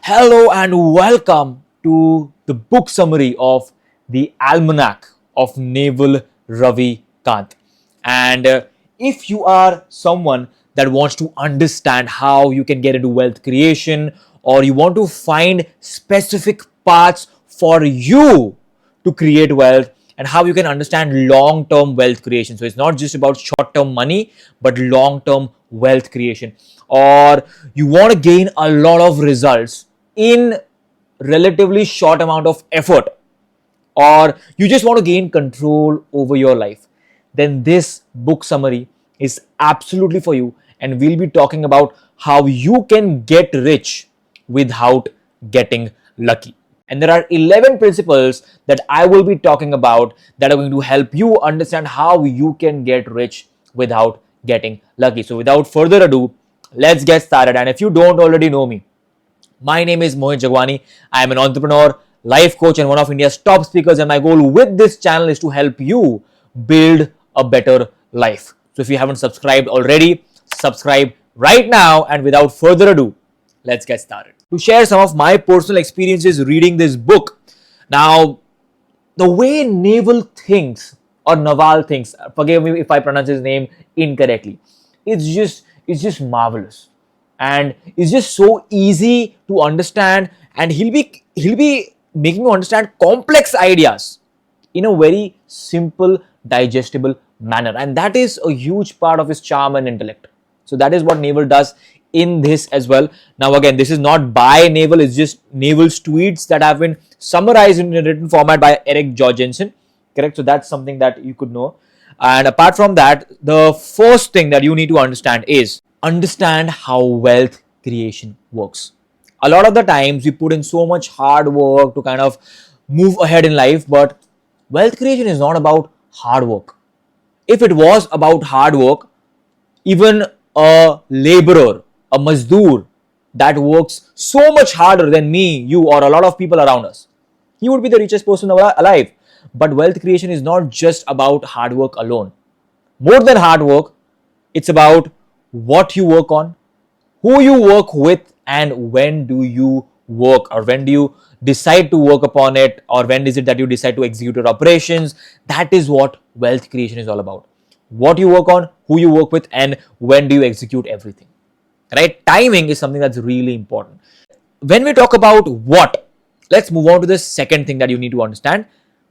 Hello and welcome to the book summary of the Almanack of Naval Ravikant. And if you are someone that wants to understand how you can get into wealth creation, or you want to find specific paths for you to create wealth and how you can understand long term wealth creation. So it's not just about short term money, but long term wealth creation. Or you want to gain a lot of results in relatively short amount of effort, or you just want to gain control over your life, then this book summary is absolutely for you. And we'll be talking about how you can get rich without getting lucky. And there are 11 principles that I will be talking about that are going to help you understand how you can get rich without getting lucky. So, without further ado, let's get started. And if you don't already know me, my name is Mohit Jagwani. I am an entrepreneur, life coach, and one of India's top speakers. And my goal with this channel is to help you build a better life. So if you haven't subscribed already, subscribe right now. And without further ado, let's get started. To share some of my personal experiences reading this book. Now, the way Naval thinks, or Naval thinks, forgive me if I pronounce his name incorrectly, it's just marvelous, and it's just so easy to understand. And he'll be making you understand complex ideas in a very simple, digestible manner, and that is a huge part of his charm and intellect. So that is what Naval does in this as well. Now again, this is not by Naval, it's just Naval's tweets that have been summarized in a written format by Eric Jorgensen. Correct? So that's something that you could know. And apart from that, the first thing that you need to understand is understand how wealth creation works. A lot of the times we put in so much hard work to kind of move ahead in life, but wealth creation is not about hard work. If it was about hard work, even a laborer, a mazdoor that works so much harder than me, you, or a lot of people around us, he would be the richest person alive. But wealth creation is not just about hard work alone. More than hard work, it's about what you work on, who you work with, and when do you work, or when do you decide to work upon it, or when is it that you decide to execute your operations. That is what wealth creation is all about. What you work on, who you work with, and when do you execute everything. Right? Timing is something that's really important. When we talk about what, let's move on to the second thing that you need to understand.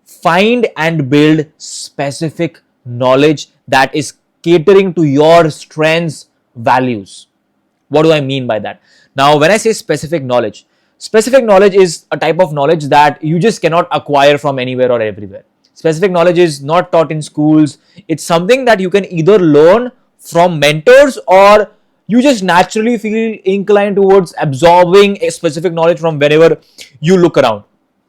Find and build specific knowledge that is catering to your strengths, values. What do I mean by that? Now, when I say specific knowledge is a type of knowledge that you just cannot acquire from anywhere or everywhere. Specific knowledge is not taught in schools. It's something that you can either learn from mentors, or you just naturally feel inclined towards absorbing a specific knowledge from wherever you look around.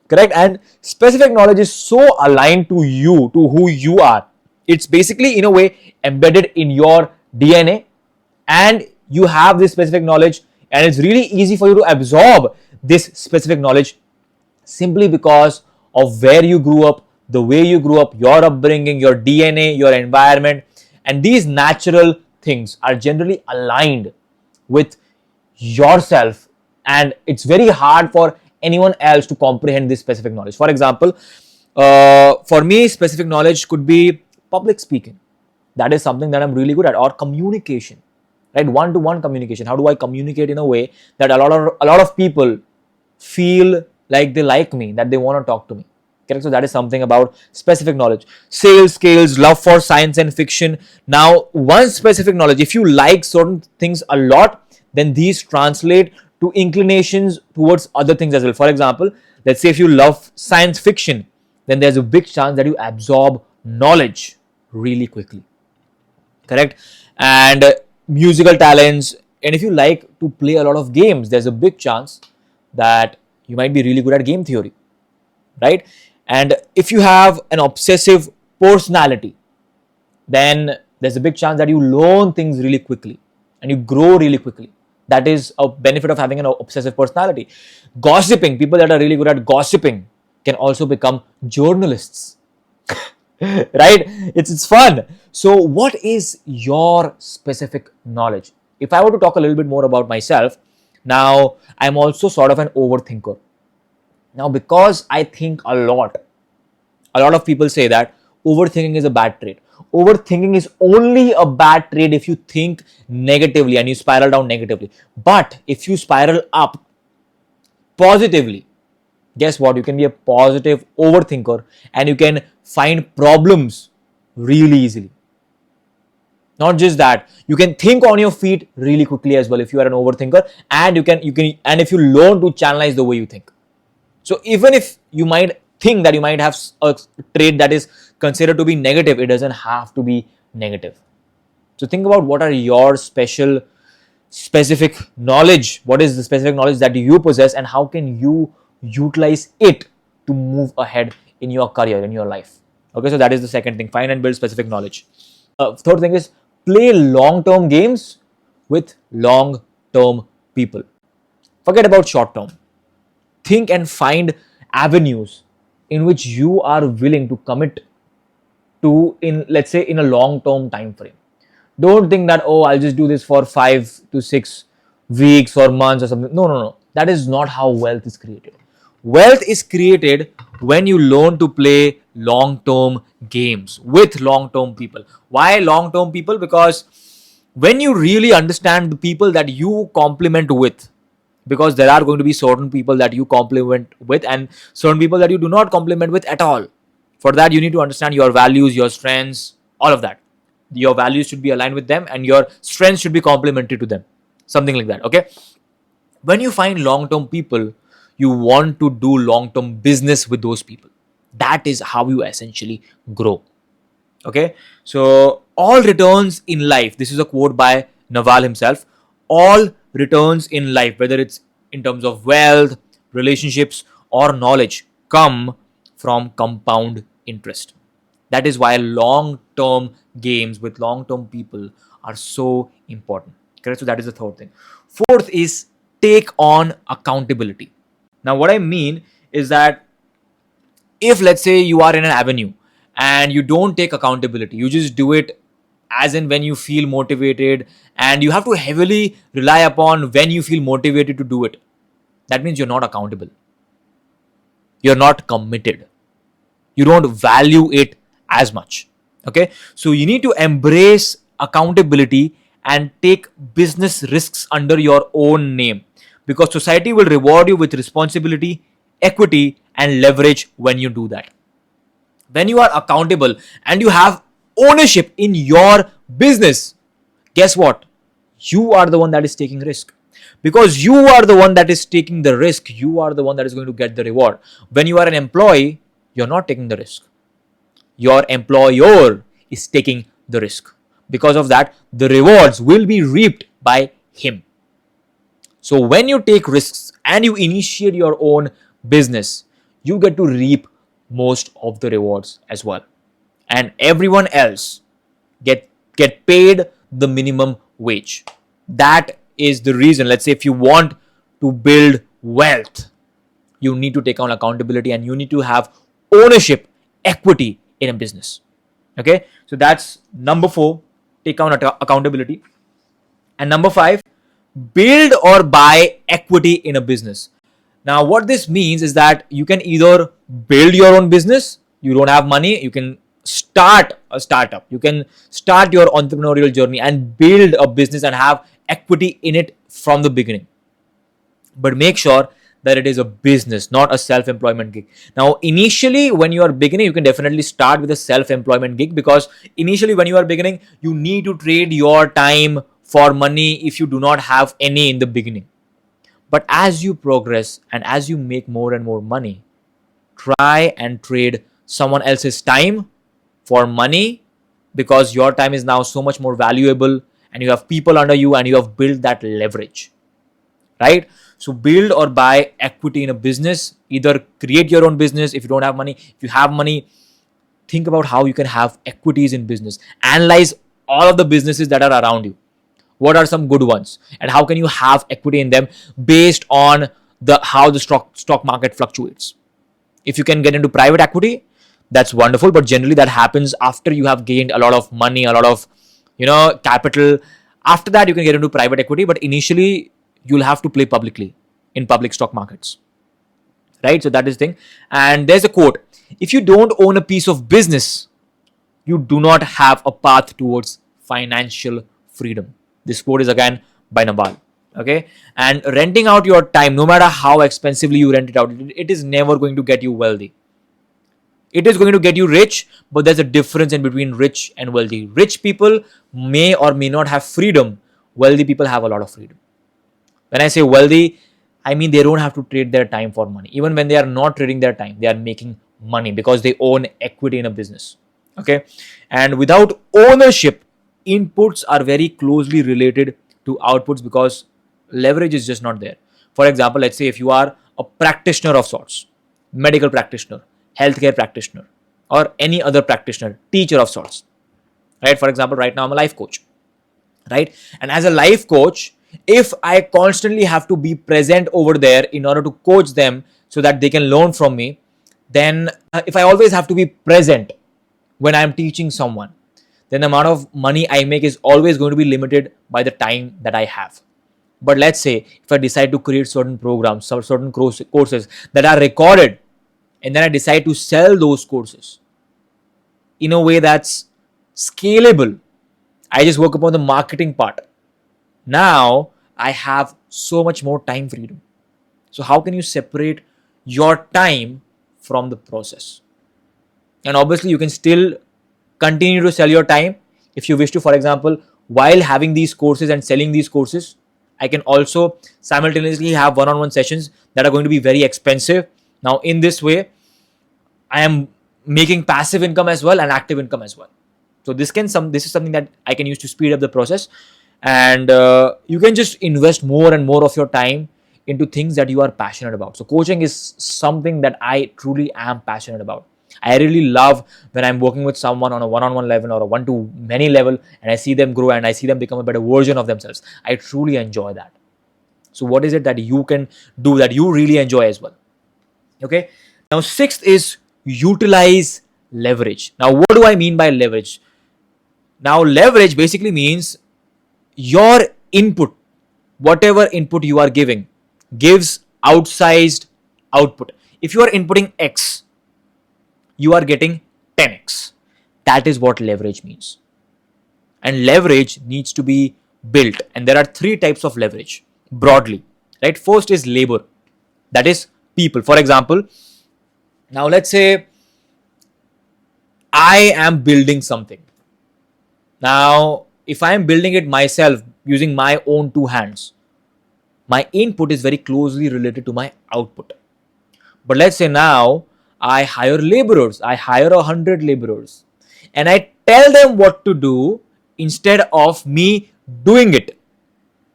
Correct? And specific knowledge is so aligned to you, to who you are. It's basically, in a way, embedded in your DNA, and you have this specific knowledge, and it's really easy for you to absorb this specific knowledge simply because of where you grew up, the way you grew up, your upbringing, your DNA, your environment. And these natural things are generally aligned with yourself, and it's very hard for anyone else to comprehend this specific knowledge. For example, for me, specific knowledge could be public speaking. That is something that I'm really good at. Or communication, right? One-to-one communication. How do I communicate in a way that a lot of people feel like they like me, that they want to talk to me. Correct? So that is something about specific knowledge. Sales skills, love for science and fiction. Now, one specific knowledge, if you like certain things a lot, then these translate to inclinations towards other things as well. For example, let's say if you love science fiction, then there's a big chance that you absorb knowledge really quickly. Correct? And musical talents, and if you like to play a lot of games, there's a big chance that you might be really good at game theory. Right? And if you have an obsessive personality, then there's a big chance that you learn things really quickly and you grow really quickly. That is a benefit of having an obsessive personality. Gossiping, people that are really good at gossiping can also become journalists. Right? It's fun. So what is your specific knowledge? If I were to talk a little bit more about myself, Now, I'm also sort of an overthinker. Now, because I think a lot of people say that overthinking is a bad trait. Overthinking is only a bad trait if you think negatively and you spiral down negatively. But if you spiral up positively, guess what? You can be a positive overthinker and you can find problems really easily. Not just that, you can think on your feet really quickly as well if you are an overthinker, and and if you learn to channelize the way you think. So even if you might think that you might have a trait that is considered to be negative, it doesn't have to be negative. So think about what are your specific knowledge, what is the specific knowledge that you possess, and how can you utilize it to move ahead in your career, in your life. Okay, so that is the second thing, find and build specific knowledge. Third thing is play long-term games with long-term people. Forget about short-term. Think and find avenues in which you are willing to commit to, in let's say in a long-term time frame. Don't think that, oh, I'll just do this for 5 to 6 weeks or months or something. No, no, no. That is not how wealth is created. Wealth is created when you learn to play long term games with long term people. Why long term people? Because when you really understand the people that you complement with, because there are going to be certain people that you complement with and certain people that you do not complement with at all. For that, you need to understand your values, your strengths, all of that. Your values should be aligned with them and your strengths should be complementary to them, something like that. Okay, when you find long term people, you want to do long term business with those people. That is how you essentially grow. Okay, so all returns in life, this is a quote by Naval himself, all returns in life, whether it's in terms of wealth, relationships, or knowledge, come from compound interest. That is why long term games with long term people are so important. Correct? So that is the third thing. Fourth is take on accountability. Now, what I mean is that if let's say you are in an avenue and you don't take accountability, you just do it as in when you feel motivated, and you have to heavily rely upon when you feel motivated to do it. That means you're not accountable. You're not committed. You don't value it as much. Okay, so you need to embrace accountability and take business risks under your own name, because society will reward you with responsibility, equity, and leverage when you do that. When you are accountable and you have ownership in your business, guess what? You are the one that is taking risk. Because you are the one that is taking the risk, you are the one that is going to get the reward. When you are an employee, you're not taking the risk. Your employer is taking the risk. Because of that, the rewards will be reaped by him. So when you take risks and you initiate your own business, you get to reap most of the rewards as well. And everyone else get paid the minimum wage. That is the reason. Let's say if you want to build wealth, you need to take on accountability and you need to have ownership, equity in a business. Okay, so that's number 4, take on accountability. And number 5, build or buy equity in a business. Now, what this means is that you can either build your own business, you don't have money, you can start a startup, you can start your entrepreneurial journey and build a business and have equity in it from the beginning. But make sure that it is a business, not a self-employment gig. Now, initially, when you are beginning, you can definitely start with a self-employment gig, because initially, when you are beginning, you need to trade your time for money if you do not have any in the beginning. But as you progress and as you make more and more money, try and trade someone else's time for money, because your time is now so much more valuable and you have people under you and you have built that leverage, right? So build or buy equity in a business. Either create your own business if you don't have money. If you have money, think about how you can have equities in business. Analyze all of the businesses that are around you. What are some good ones and how can you have equity in them based on the how the stock market fluctuates. If you can get into private equity, that's wonderful, but generally that happens after you have gained a lot of money, a lot of capital. After that, you can get into private equity, but initially you'll have to play publicly in public stock markets, right? So that is the thing. And there's a quote: if you don't own a piece of business, you do not have a path towards financial freedom. This quote is again by Naval. Okay, and renting out your time, no matter how expensively you rent it out, it is never going to get you wealthy. It is going to get you rich, but there's a difference in between rich and wealthy. Rich people may or may not have freedom. Wealthy people have a lot of freedom. When I say wealthy, I mean they don't have to trade their time for money. Even when they are not trading their time, they are making money because they own equity in a business. Okay, and without ownership, inputs are very closely related to outputs because leverage is just not there. For example, let's say if you are a practitioner of sorts, medical practitioner, healthcare practitioner, or any other practitioner, teacher of sorts, right? For example, right now I'm a life coach, right? And as a life coach, if I constantly have to be present over there in order to coach them so that they can learn from me, then if I always have to be present when I'm teaching someone, then the amount of money I make is always going to be limited by the time that I have. But let's say if I decide to create certain programs, certain courses that are recorded, and then I decide to sell those courses in a way that's scalable, I just work upon the marketing part. Now I have so much more time freedom. So, how can you separate your time from the process? And obviously, you can still continue to sell your time if you wish to. For example, while having these courses and selling these courses, I can also simultaneously have one-on-one sessions that are going to be very expensive. Now, in this way, I am making passive income as well and active income as well. So this is something that I can use to speed up the process, and you can just invest more and more of your time into things that you are passionate about. So coaching is something that I truly am passionate about. I really love when I'm working with someone on a one-on-one level or a one-to-many level, and I see them grow and I see them become a better version of themselves. I truly enjoy that. So what is it that you can do that you really enjoy as well? Okay. Now, sixth is utilize leverage. Now, what do I mean by leverage? Now, leverage basically means your input, whatever input you are giving, gives outsized output. If you are inputting X, you are getting 10x. That is what leverage means. And leverage needs to be built. And there are three types of leverage broadly. Right? First is labor, that is people. For example, now let's say I am building something. Now, if I am building it myself using my own two hands, my input is very closely related to my output. But let's say now I hire laborers, I hire 100 laborers, and I tell them what to do instead of me doing it.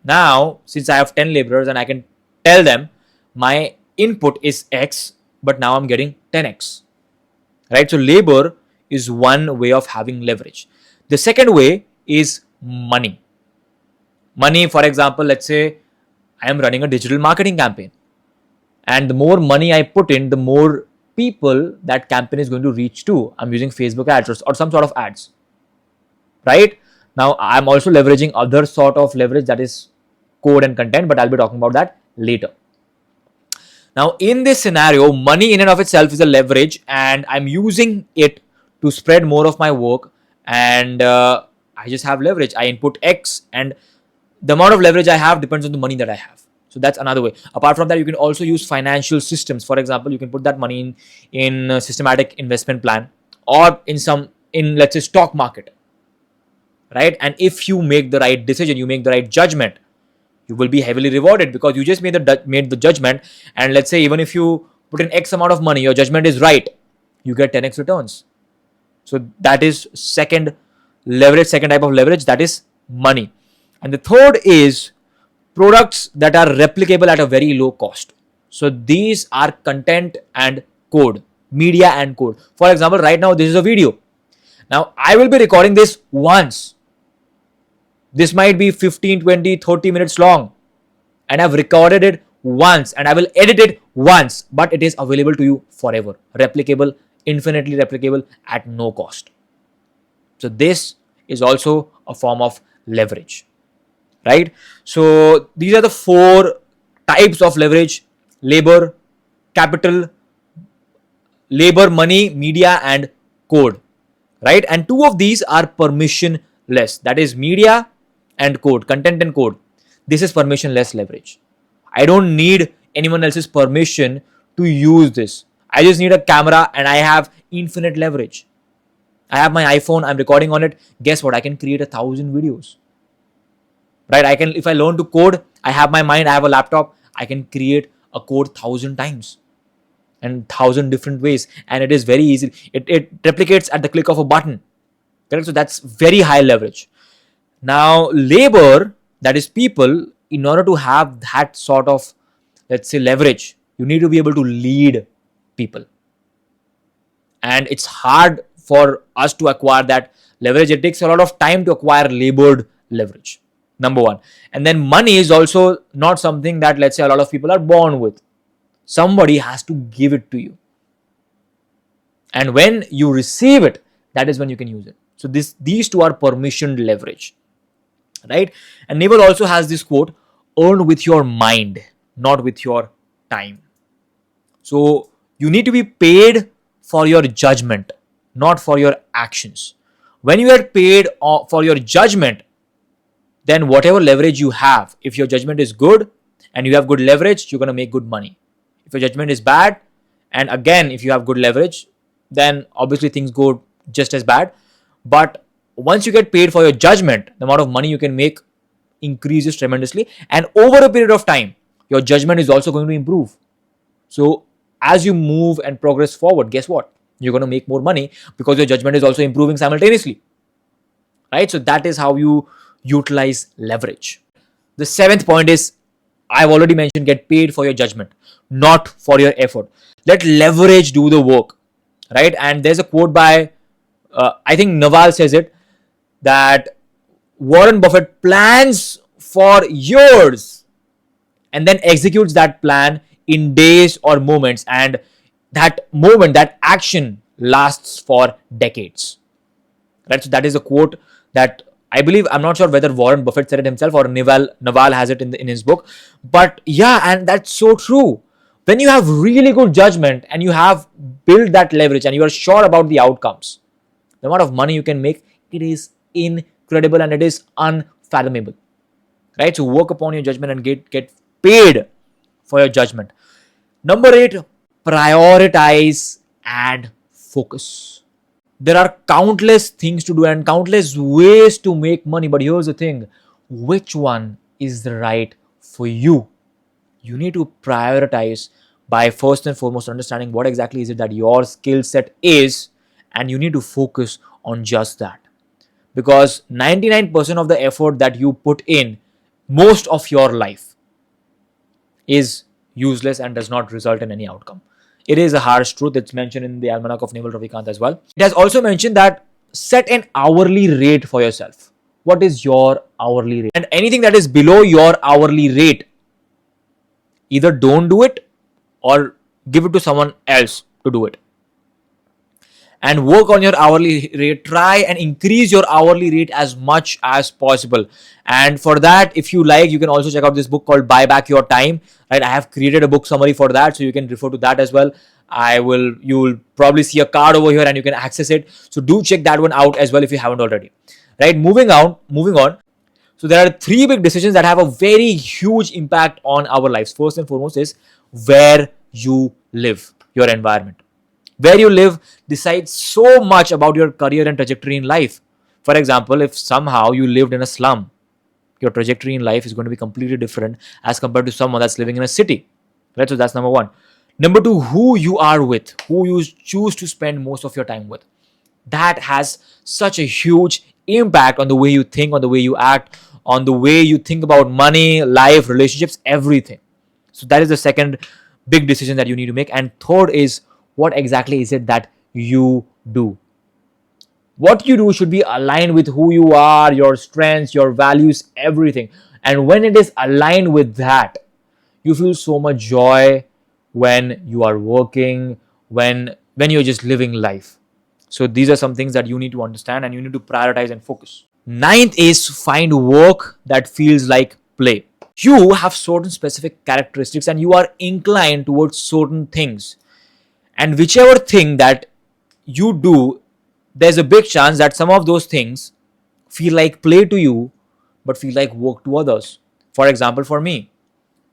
Now, since I have 10 laborers and I can tell them my input is X, but now I'm getting 10x. Right? So, labor is one way of having leverage. The second way is money. Money, for example, let's say I am running a digital marketing campaign, and the more money I put in, the more people that campaign is going to reach to. I'm using Facebook ads or some sort of ads. Right? Now, I'm also leveraging other sort of leverage, that is code and content, but I'll be talking about that later. Now, in this scenario, money in and of itself is a leverage, and I'm using it to spread more of my work, and I just have leverage. I input X, and the amount of leverage I have depends on the money that I have. So that's another way. Apart from that, you can also use financial systems. For example, you can put that money in a systematic investment plan, or in let's say stock market, right? And if you make the right decision, you make the right judgment, you will be heavily rewarded because you just made the judgment. And let's say even if you put in X amount of money, your judgment is right, you get 10x returns. So that is second type of leverage, that is money. And the third is products that are replicable at a very low cost. So these are content and code, media and code. For example, right now this is a video. Now I will be recording this once. This might be 15, 20, 30 minutes long, and I've recorded it once, and I will edit it once, but it is available to you forever. Replicable, infinitely replicable at no cost. So this is also a form of leverage. right? So these are the four types of leverage: labor, capital, labor, money, media, and code, right? And two of these are permissionless, that is media and code, content and code. This is permissionless leverage. I don't need anyone else's permission to use this. I just need a camera and I have infinite leverage. I have my iPhone, I'm recording on it. Guess what? I can create 1,000 videos, right? I can, if I learn to code, I have my mind, I have a laptop, I can create a code 1,000 times and 1,000 different ways, and it is very easy. It replicates at the click of a button, correct? So that's very high leverage. Now labor, that is people, in order to have that sort of, let's say, leverage, you need to be able to lead people, and it's hard for us to acquire that leverage. It takes a lot of time to acquire labored leverage, number one. And then money is also not something that, let's say, a lot of people are born with. Somebody has to give it to you, and when you receive it, that is when you can use it. So these two are permissioned leverage, right? And Naval also has this quote: earn with your mind, not with your time. So you need to be paid for your judgment, not for your actions. When you are paid for your judgment, then whatever leverage you have, if your judgment is good and you have good leverage, you're going to make good money. If your judgment is bad, and again, if you have good leverage, then obviously things go just as bad. But once you get paid for your judgment, the amount of money you can make increases tremendously, and over a period of time, your judgment is also going to improve. So as you move and progress forward, guess what? You're going to make more money because your judgment is also improving simultaneously, right? So that is how you utilize leverage. The seventh point is, I've already mentioned, get paid for your judgment, not for your effort. Let leverage do the work, right? And there's a quote by, I think Naval says it, that Warren Buffett plans for years and then executes that plan in days or moments, and that moment, that action lasts for decades, right? So that is a quote that I believe, I'm not sure whether Warren Buffett said it himself or Naval has it in his book, but yeah, and that's so true. When you have really good judgment and you have built that leverage and you are sure about the outcomes, the amount of money you can make, it is incredible and it is unfathomable, right? So work upon your judgment and get paid for your judgment. Number 8, prioritize and focus. There are countless things to do and countless ways to make money, but here's the thing: which one is the right for you? You need to prioritize by first and foremost understanding what exactly is it that your skill set is, and you need to focus on just that, because 99% of the effort that you put in most of your life is useless and does not result in any outcome. It is a harsh truth. It's mentioned in the Almanack of Naval Ravikant as well. It has also mentioned that set an hourly rate for yourself. What is your hourly rate? And anything that is below your hourly rate, either don't do it or give it to someone else to do it. And work on your hourly rate. Try and increase your hourly rate as much as possible. And for that, if you like, you can also check out this book called Buy Back Your Time, right? I have created a book summary for that, so you can refer to that as well. You will probably see a card over here and you can access it. So do check that one out as well if you haven't already, right? Moving on. So there are 3 big decisions that have a very huge impact on our lives. First and foremost is where you live, your environment. Where you live decides so much about your career and trajectory in life. For example, if somehow you lived in a slum, your trajectory in life is going to be completely different as compared to someone that's living in a city. Right? So that's number 1. Number 2, who you are with, who you choose to spend most of your time with. That has such a huge impact on the way you think, on the way you act, on the way you think about money, life, relationships, everything. So that is the second big decision that you need to make. And third is, what exactly is it that you do? What you do should be aligned with who you are, your strengths, your values, everything. And when it is aligned with that, you feel so much joy when you are working, when you're just living life. So these are some things that you need to understand and you need to prioritize and focus. Ninth is find work that feels like play. You have certain specific characteristics and you are inclined towards certain things. And whichever thing that you do, there's a big chance that some of those things feel like play to you but feel like work to others. For example, for me,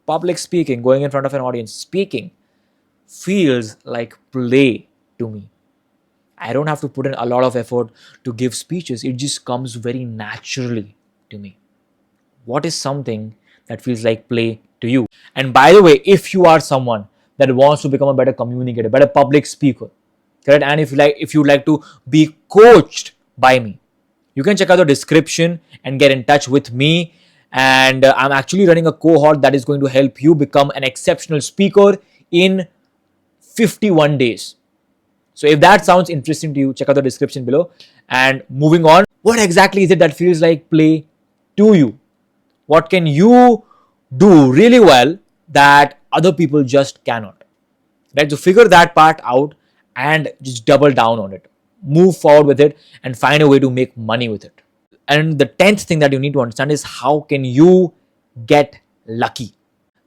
public speaking, going in front of an audience, speaking feels like play to me. I don't have to put in a lot of effort to give speeches, it just comes very naturally to me. What is something that feels like play to you? And by the way, if you are someone that wants to become a better communicator, better public speaker, correct, and if you like to be coached by me, you can check out the description and get in touch with me. And I'm actually running a cohort that is going to help you become an exceptional speaker in 51 days. So if that sounds interesting to you, check out the description below. And moving on, what exactly is it that feels like play to you? What can you do really well that other people just cannot? Right? So figure that part out and just double down on it. Move forward with it and find a way to make money with it. And the 10th thing that you need to understand is how can you get lucky?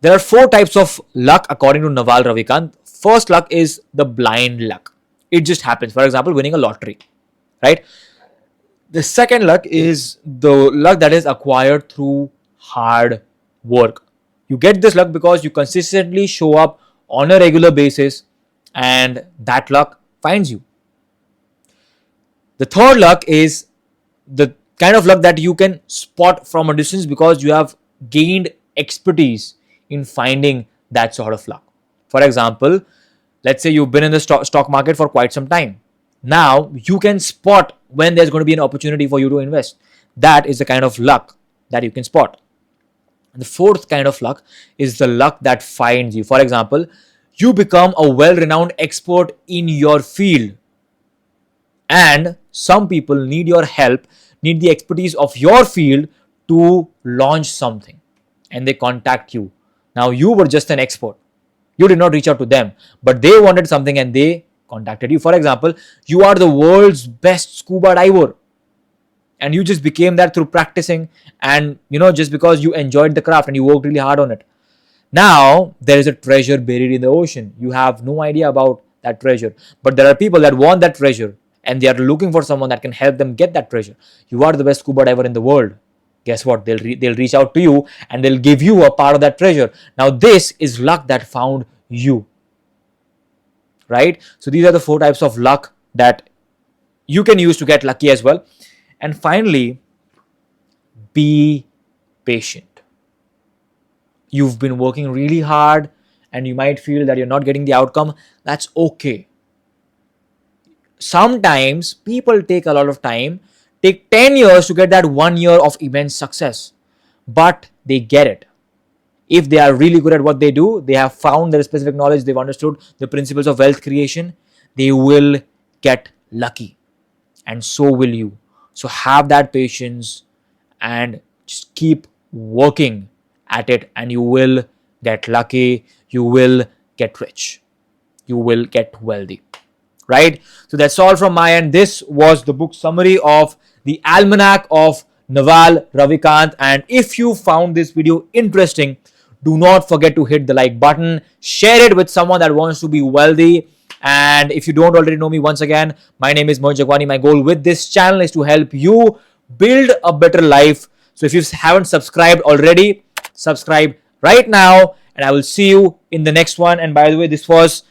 There are 4 types of luck according to Naval Ravikant. First luck is the blind luck. It just happens. For example, winning a lottery, right? The second luck is the luck that is acquired through hard work. You get this luck because you consistently show up on a regular basis and that luck finds you. The third luck is the kind of luck that you can spot from a distance because you have gained expertise in finding that sort of luck. For example, let's say you've been in the stock market for quite some time. Now you can spot when there's going to be an opportunity for you to invest. That is the kind of luck that you can spot. And the fourth kind of luck is the luck that finds you. For example, you become a well-renowned expert in your field and some people need your help, need the expertise of your field to launch something, and they contact you. Now you were just an expert, you did not reach out to them, but they wanted something and they contacted you. For example, you are the world's best scuba diver and you just became that through practicing and just because you enjoyed the craft and you worked really hard on it. Now there is a treasure buried in the ocean. You have no idea about that treasure, but there are people that want that treasure and they are looking for someone that can help them get that treasure. You are the best scuba diver in the world. Guess what? They'll reach out to you and they'll give you a part of that treasure. Now this is luck that found you, right? So these are the 4 types of luck that you can use to get lucky as well. And finally, be patient. You've been working really hard and you might feel that you're not getting the outcome. That's okay. Sometimes people take a lot of time, take 10 years to get that 1 year of immense success, but they get it. If they are really good at what they do, they have found their specific knowledge, they've understood the principles of wealth creation, they will get lucky. And so will you. So have that patience and just keep working at it and you will get lucky, you will get rich, you will get wealthy. Right? So that's all from my end. This was the book summary of the Almanack of Naval Ravikant. And if you found this video interesting, do not forget to hit the like button, share it with someone that wants to be wealthy. And if you don't already know me, once again, my name is Mohit Jagwani. My goal with this channel is to help you build a better life. So if you haven't subscribed already, subscribe right now and I will see you in the next one. And by the way, this was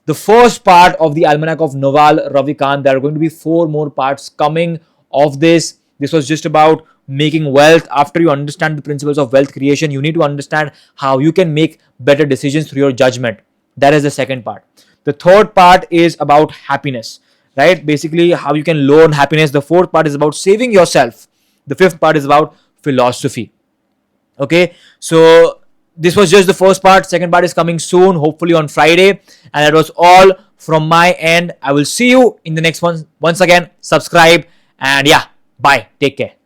the first part of the Almanack of Naval Ravikant. There are going to be 4 more parts coming of this. This was just about making wealth. After you understand the principles of wealth creation, you need to understand how you can make better decisions through your judgment. That is the second part. The third part is about happiness, right? Basically, how you can learn happiness. The fourth part is about saving yourself. The fifth part is about philosophy. Okay, so this was just the first part. Second part is coming soon, hopefully on Friday. And that was all from my end. I will see you in the next one. Once again, subscribe and yeah, bye. Take care.